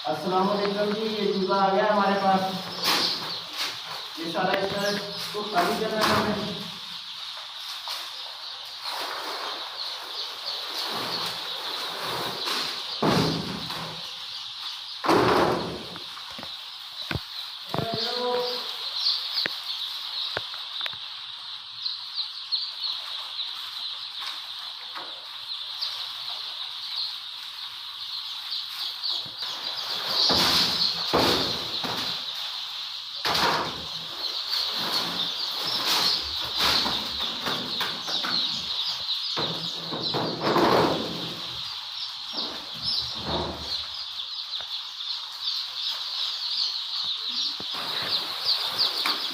अस्सलाम वालेकुम जी। ये चूल्हा आ गया हमारे पास। ये सारा इसको खाली करना है हमें।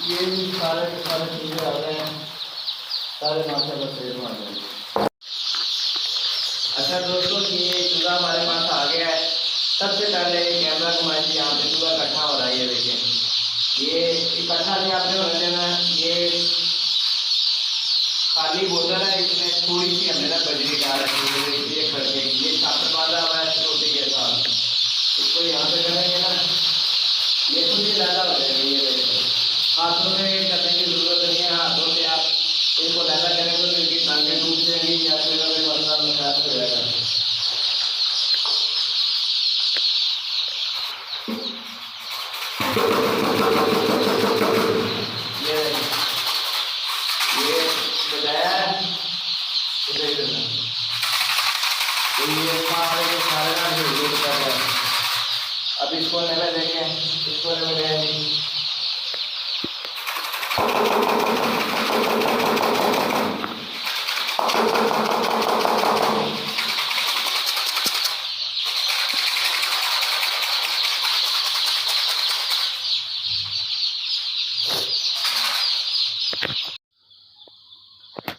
ये भी सारे के सारे चूल्हे आ गए हैं, सारे माशाल्लाह से आ गए। अच्छा दोस्तों, ये चूल्हा हमारे पास आ गया है। सबसे पहले कैमरा घुमाइए, यहाँ पे चूल्हा इकट्ठा हो रहा है। ये देखिए, ये इकट्ठा नहीं आपने होने देना है। ये खाली बोतल है, इसमें थोड़ी सी हमने ना बजरी डाल रखी है। ये करके ये छात्र बांधा हुआ है छोटे के साथ। इसको यहाँ पे करेंगे ना, ये खुद ही लैला हो जाएगा। ये देखो, हाथों से करने की जरूरत नहीं है। हाथों से आप इनको लैला करेंगे तो इनकी टांगें टूट जाएंगी या फिर अगर मसला खराब हो जाएगा। ये बजाया है, इधर करना। तो ये सारे के सारे ना यूज कर रहे हैं। अब इसको लेने देंगे, इसको लेने देंगे।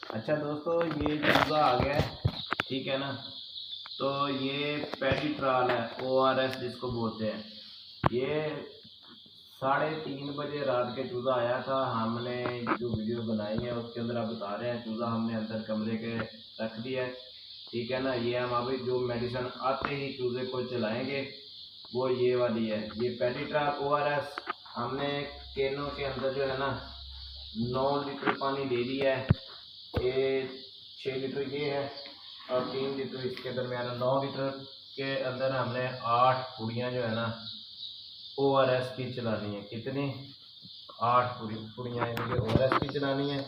अच्छा दोस्तों, ये चूल्हा आ गया है, ठीक है ना। तो ये पैडी ट्राल है, ORS जिसको बोलते हैं। ये 3:30 बजे रात के चूल्हा आया था। हमने जो वीडियो बनाई है उसके अंदर आप बता रहे हैं चूल्हा हमने अंदर कमरे के रख दिया है, ठीक है ना। ये हम अभी जो मेडिसिन आते ही चूल्हे को चलाएंगे वो ये वाली है। ये पैडी ट्राल ORS हमने कैनों के अंदर जो है ना 9 लीटर पानी दे दिया है। ये 6 लीटर ये है और 3 लीटर इसके दरमियान 9 लीटर के अंदर हमने 8 पुड़ियाँ जो है ना ORS की चलानी है। कितनी? 8 पुड़ियाँ यानी कि ORS की चलानी है।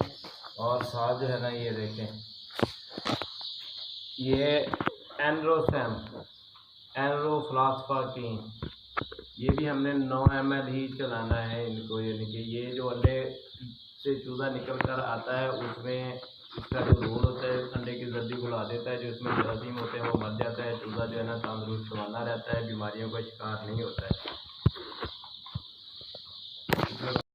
और साथ जो है ना ये देखें, ये एनरोसैम एनरोफ्लास्पाकीन, ये भी हमने 9 ml ही चलाना है इनको। यानी कि ये जो अंडे से चूल्हा निकल कर आता है उसमें इसका जो रोल होता है अंडे की जल्दी बुला देता है। जो इसमें जरासीम होते हैं वो मर जाता है। चूल्हा जो है ना तंदुरुस्त बना रहता है, बीमारियों का शिकार नहीं होता है।